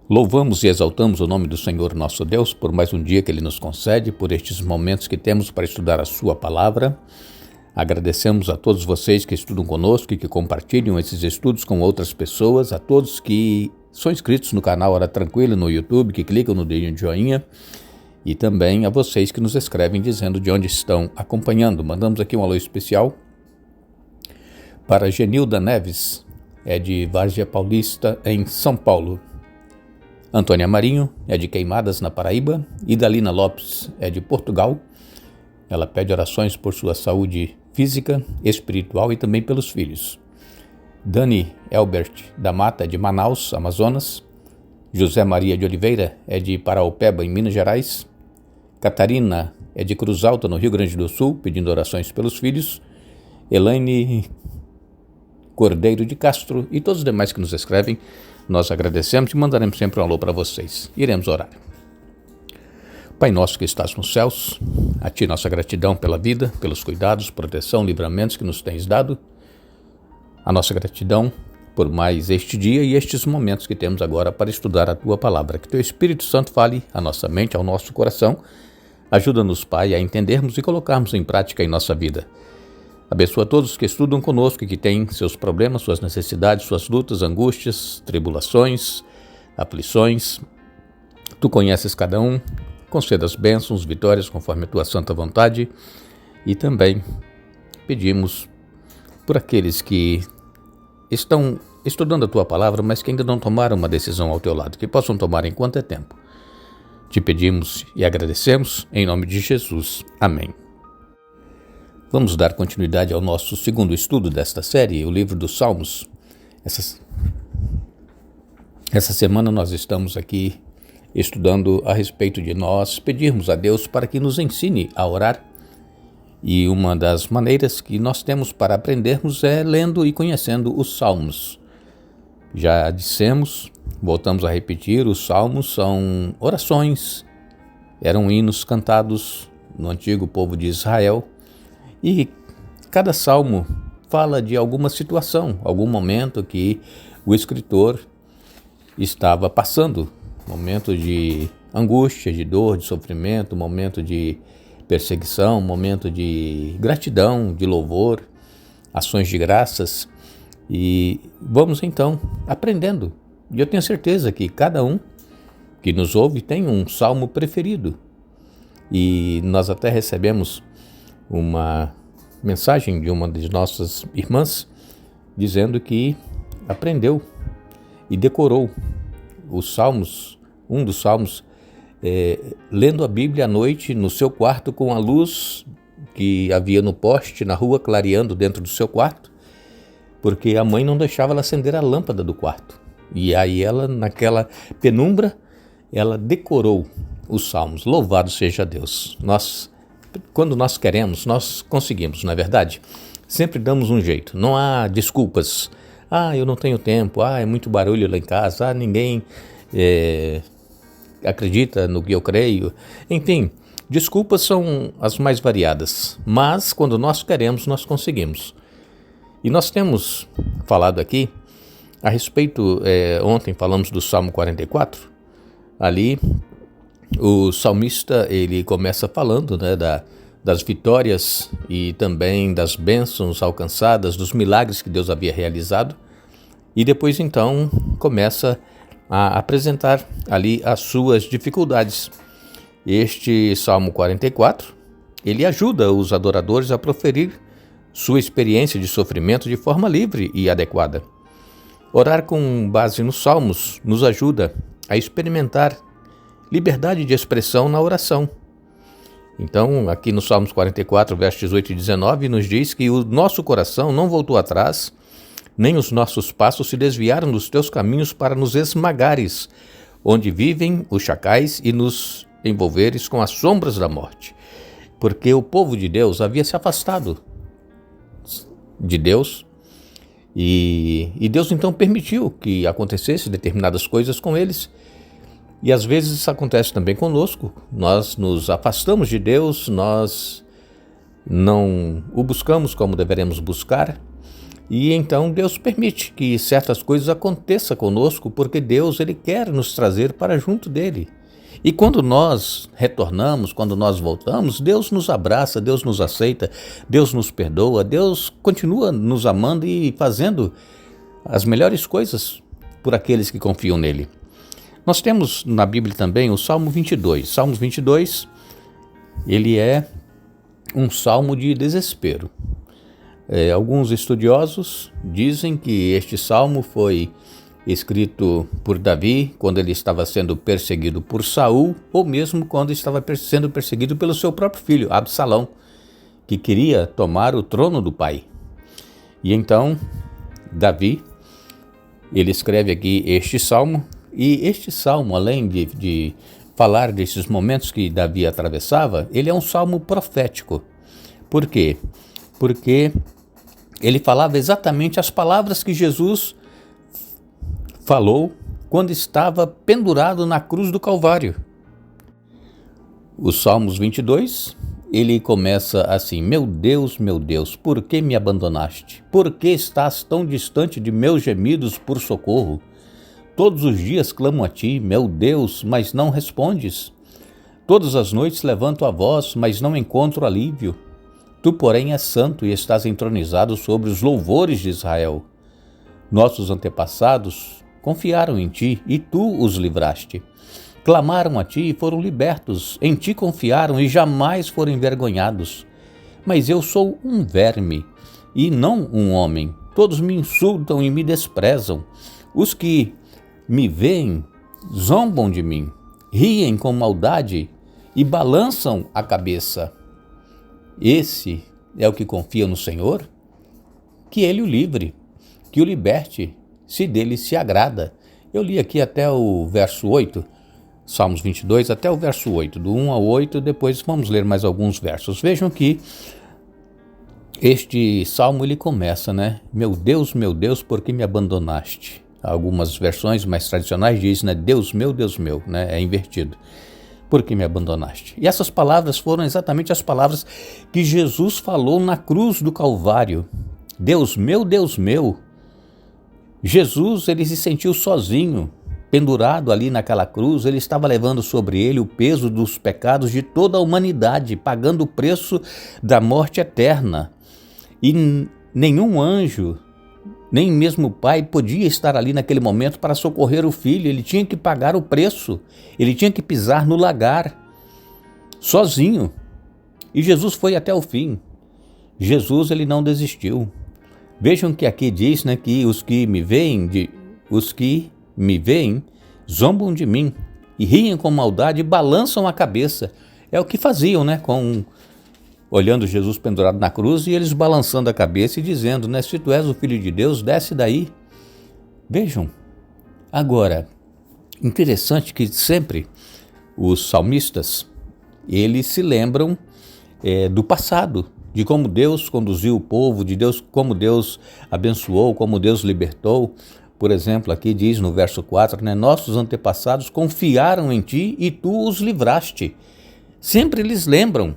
Louvamos e exaltamos o nome do Senhor nosso Deus por mais um dia que Ele nos concede, por estes momentos que temos para estudar a Sua Palavra. Agradecemos a todos vocês que estudam conosco e que compartilham esses estudos com outras pessoas, a todos que são inscritos no canal Hora Tranquila no YouTube, que clicam no dedinho de joinha, e também a vocês que nos escrevem dizendo de onde estão acompanhando. Mandamos aqui um alô especial para Genilda Neves, de Várzea Paulista, em São Paulo. Antônia Marinho é de Queimadas, na Paraíba. Idalina Lopes é de Portugal. Ela pede orações por sua saúde física, espiritual e também pelos filhos. Dani Elbert da Mata é de Manaus, Amazonas. José Maria de Oliveira é de Paraopeba, em Minas Gerais. Catarina é de Cruz Alta, no Rio Grande do Sul, pedindo orações pelos filhos. Elaine Cordeiro de Castro e todos os demais que nos escrevem, nós agradecemos e mandaremos sempre um alô para vocês. Iremos orar. Pai nosso que estás nos céus, a Ti nossa gratidão pela vida, pelos cuidados, proteção, livramentos que nos tens dado. A nossa gratidão por mais este dia e estes momentos que temos agora para estudar a Tua Palavra. Que Teu Espírito Santo fale à nossa mente, ao nosso coração. Ajuda-nos, Pai, a entendermos e colocarmos em prática em nossa vida. Abençoa todos que estudam conosco e que têm seus problemas, suas necessidades, suas lutas, angústias, tribulações, aflições. Tu conheces cada um, conceda as bênçãos, vitórias conforme a Tua santa vontade. E também pedimos por aqueles que estão estudando a Tua Palavra, mas que ainda não tomaram uma decisão ao Teu lado, que possam tomar enquanto é tempo. Te pedimos e agradecemos em nome de Jesus. Amém. Vamos dar continuidade ao nosso segundo estudo desta série, o livro dos Salmos. Essa semana nós estamos aqui estudando a respeito de nós pedirmos a Deus para que nos ensine a orar. E uma das maneiras que nós temos para aprendermos é lendo e conhecendo os Salmos. Já dissemos, voltamos a repetir, os Salmos são orações, eram hinos cantados no antigo povo de Israel. E cada salmo fala de alguma situação, algum momento que o escritor estava passando, momento de angústia, de dor, de sofrimento, momento de perseguição, momento de gratidão, de louvor, ações de graças. E vamos então aprendendo. E eu tenho certeza que cada um que nos ouve tem um salmo preferido. E nós até recebemos uma mensagem de uma de nossas irmãs dizendo que aprendeu e decorou os salmos, um dos salmos, lendo a Bíblia à noite no seu quarto com a luz que havia no poste na rua clareando dentro do seu quarto, porque a mãe não deixava ela acender a lâmpada do quarto. E aí ela, naquela penumbra, ela decorou os salmos. Louvado seja Deus. Quando nós queremos, nós conseguimos, não é verdade? Sempre damos um jeito, não há desculpas. Eu não tenho tempo, é muito barulho lá em casa, ninguém acredita no que eu creio. Enfim, desculpas são as mais variadas, mas quando nós queremos, nós conseguimos. E nós temos falado aqui a respeito, ontem falamos do Salmo 44, ali o salmista ele começa falando, das vitórias e também das bênçãos alcançadas, dos milagres que Deus havia realizado, e depois então começa a apresentar ali as suas dificuldades. Este Salmo 44, ele ajuda os adoradores a proferir sua experiência de sofrimento de forma livre e adequada. Orar com base nos Salmos nos ajuda a experimentar liberdade de expressão na oração. Então, aqui no Salmos 44, versos 18 e 19, nos diz que o nosso coração não voltou atrás, nem os nossos passos se desviaram dos teus caminhos para nos esmagares, onde vivem os chacais e nos envolveres com as sombras da morte. Porque o povo de Deus havia se afastado de Deus, e Deus então permitiu que acontecesse determinadas coisas com eles. E às vezes isso acontece também conosco, nós nos afastamos de Deus, nós não o buscamos como deveremos buscar, E então Deus permite que certas coisas aconteçam conosco, porque Deus ele quer nos trazer para junto dele. E quando nós retornamos, quando nós voltamos, Deus nos abraça, Deus nos aceita, Deus nos perdoa, Deus continua nos amando e fazendo as melhores coisas por aqueles que confiam nele. Nós temos na Bíblia também o Salmo 22. Salmo 22, ele é um salmo de desespero. Alguns estudiosos dizem que este salmo foi escrito por Davi quando ele estava sendo perseguido por Saul, ou mesmo quando estava sendo perseguido pelo seu próprio filho, Absalão, que queria tomar o trono do pai. E então, Davi, ele escreve aqui este salmo, e este salmo, além de falar desses momentos que Davi atravessava, ele é um salmo profético. Por quê? Porque ele falava exatamente as palavras que Jesus falou quando estava pendurado na cruz do Calvário. O Salmos 22, ele começa assim: meu Deus, por que me abandonaste? Por que estás tão distante de meus gemidos por socorro? Todos os dias clamo a ti, meu Deus, mas não respondes. Todas as noites levanto a voz, mas não encontro alívio. Tu, porém, és santo e estás entronizado sobre os louvores de Israel. Nossos antepassados confiaram em ti e tu os livraste. Clamaram a ti e foram libertos, em ti confiaram e jamais foram envergonhados. Mas eu sou um verme e não um homem. Todos me insultam e me desprezam. Os que me veem zombam de mim, riem com maldade e balançam a cabeça. Esse é o que confia no Senhor? Que ele o livre, que o liberte, se dele se agrada. Eu li aqui até o verso 8, Salmos 22, até o verso 8, do 1 ao 8, depois vamos ler mais alguns versos. Vejam que este salmo ele começa, meu Deus, por que me abandonaste? Algumas versões mais tradicionais dizem, Deus meu, é invertido. Por que me abandonaste? E essas palavras foram exatamente as palavras que Jesus falou na cruz do Calvário. Deus meu. Jesus, ele se sentiu sozinho, pendurado ali naquela cruz. Ele estava levando sobre ele o peso dos pecados de toda a humanidade, pagando o preço da morte eterna. E nenhum anjo, nem mesmo o pai podia estar ali naquele momento para socorrer o filho. Ele tinha que pagar o preço, ele tinha que pisar no lagar, sozinho. E Jesus foi até o fim. Jesus, ele não desistiu. Vejam que aqui diz, que os que me veem zombam de mim e riem com maldade e balançam a cabeça. É o que faziam, olhando Jesus pendurado na cruz e eles balançando a cabeça e dizendo, se tu és o Filho de Deus, desce daí. Vejam, agora, interessante que sempre os salmistas, eles se lembram do passado, de como Deus conduziu o povo, como Deus abençoou, como Deus libertou. Por exemplo, aqui diz no verso 4, nossos antepassados confiaram em ti e tu os livraste. Sempre eles lembram.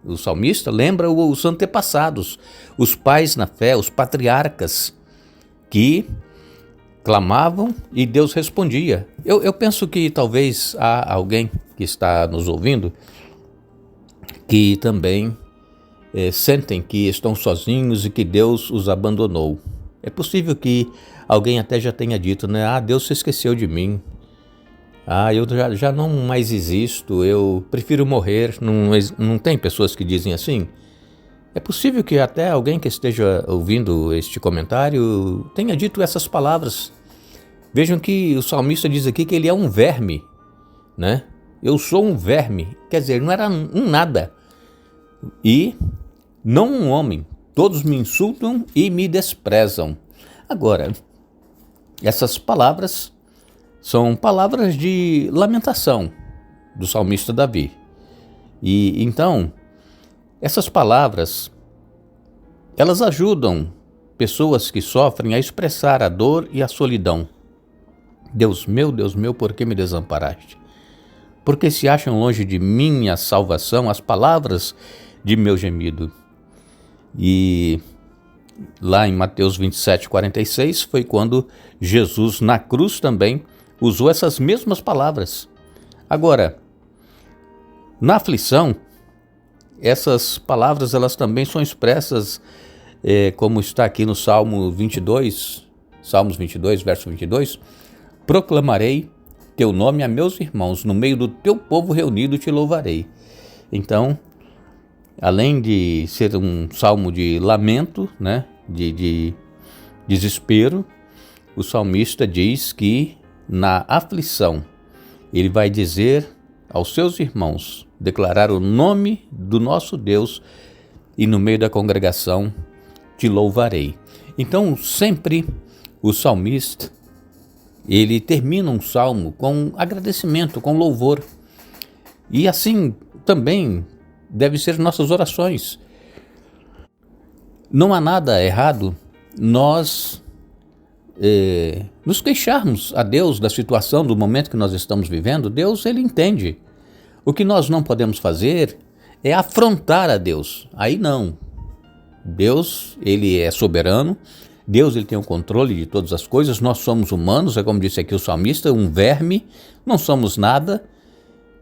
O salmista lembra os antepassados, os pais na fé, os patriarcas, que clamavam e Deus respondia. Eu penso que talvez há alguém que está nos ouvindo que também sentem que estão sozinhos e que Deus os abandonou. É possível que alguém até já tenha dito, Deus se esqueceu de mim. Eu já não mais existo, eu prefiro morrer. Não tem pessoas que dizem assim? É possível que até alguém que esteja ouvindo este comentário tenha dito essas palavras. Vejam que o salmista diz aqui que ele é um verme, Eu sou um verme, quer dizer, não era um nada. E não um homem, todos me insultam e me desprezam. Agora, essas palavras são palavras de lamentação do salmista Davi. E então, essas palavras, elas ajudam pessoas que sofrem a expressar a dor e a solidão. Deus meu, por que me desamparaste? Porque se acham longe de mim a salvação, as palavras de meu gemido. E lá em Mateus 27:46, foi quando Jesus na cruz também usou essas mesmas palavras. Agora, na aflição, essas palavras elas também são expressas, como está aqui no Salmos 22, verso 22, proclamarei teu nome a meus irmãos, no meio do teu povo reunido te louvarei. Então, além de ser um salmo de lamento, né, de desespero, o salmista diz que na aflição ele vai dizer aos seus irmãos, declarar o nome do nosso Deus e no meio da congregação te louvarei. Então, sempre o salmista, ele termina um salmo com agradecimento, com louvor. E assim também devem ser nossas orações. Não há nada errado nós nos queixarmos a Deus da situação, do momento que nós estamos vivendo. Deus, ele entende. O que nós não podemos fazer é afrontar a Deus. Aí não. Deus, ele é soberano. Deus, ele tem o controle de todas as coisas. Nós somos humanos, é como disse aqui o salmista, um verme. Não somos nada.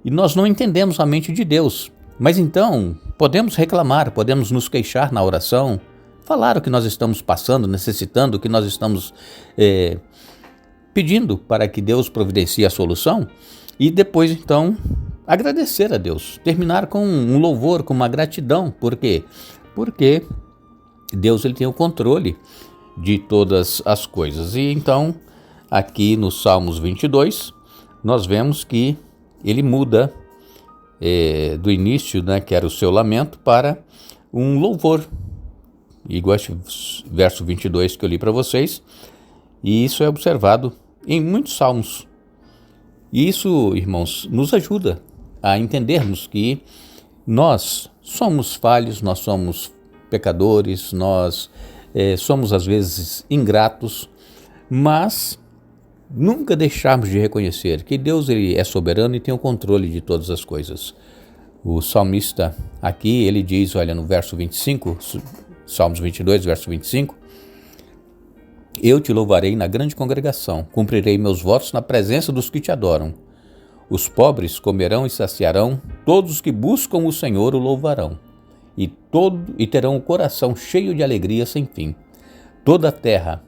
E nós não entendemos a mente de Deus. Mas então, podemos reclamar, podemos nos queixar na oração, falar o que nós estamos passando, necessitando, o que nós estamos pedindo para que Deus providencie a solução. E depois, então, agradecer a Deus, terminar com um louvor, com uma gratidão. Por quê? Porque Deus, ele tem o controle de todas as coisas. E então, aqui no Salmos 22, nós vemos que ele muda do início, né, que era o seu lamento, para um louvor, igual esse verso 22 que eu li para vocês, e isso é observado em muitos salmos. E isso, irmãos, nos ajuda a entendermos que nós somos falhos, nós somos pecadores, nós somos às vezes ingratos, mas nunca deixarmos de reconhecer que Deus, ele é soberano e tem o controle de todas as coisas. O salmista aqui, ele diz, olha, no verso 25, Salmos 22, verso 25, eu te louvarei na grande congregação, cumprirei meus votos na presença dos que te adoram. Os pobres comerão e saciarão, todos os que buscam o Senhor o louvarão, e terão o coração cheio de alegria sem fim. Toda a terra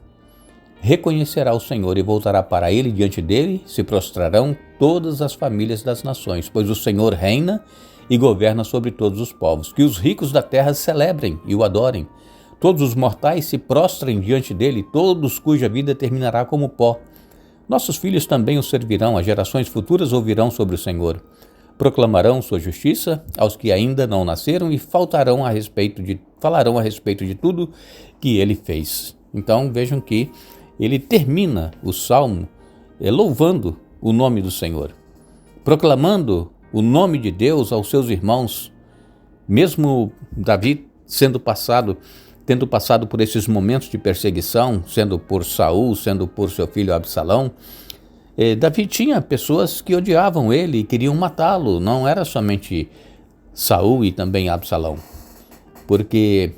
reconhecerá o Senhor e voltará para ele, diante dele se prostrarão todas as famílias das nações, pois o Senhor reina e governa sobre todos os povos. Que os ricos da terra celebrem e o adorem. Todos os mortais se prostrem diante dele, todos cuja vida terminará como pó. Nossos filhos também o servirão, as gerações futuras ouvirão sobre o Senhor. Proclamarão sua justiça aos que ainda não nasceram e falarão a respeito de tudo que ele fez. Então vejam que ele termina o salmo louvando o nome do Senhor, proclamando o nome de Deus aos seus irmãos. Mesmo Davi tendo passado por esses momentos de perseguição, sendo por Saul, sendo por seu filho Absalão, Davi tinha pessoas que odiavam ele e queriam matá-lo. Não era somente Saul e também Absalão, porque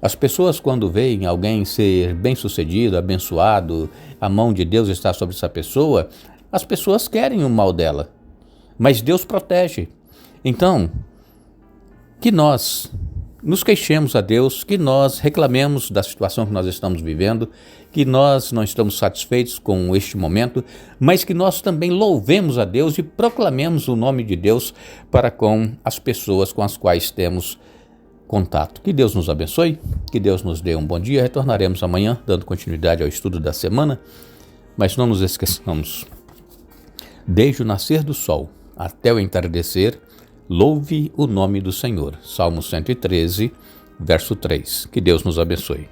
as pessoas, quando veem alguém ser bem-sucedido, abençoado, a mão de Deus está sobre essa pessoa, as pessoas querem o mal dela, mas Deus protege. Então, que nós nos queixemos a Deus, que nós reclamemos da situação que nós estamos vivendo, que nós não estamos satisfeitos com este momento, mas que nós também louvemos a Deus e proclamemos o nome de Deus para com as pessoas com as quais temos contato. Que Deus nos abençoe, que Deus nos dê um bom dia. Retornaremos amanhã, dando continuidade ao estudo da semana, mas não nos esqueçamos, desde o nascer do sol até o entardecer, louve o nome do Senhor. Salmo 113, verso 3. Que Deus nos abençoe.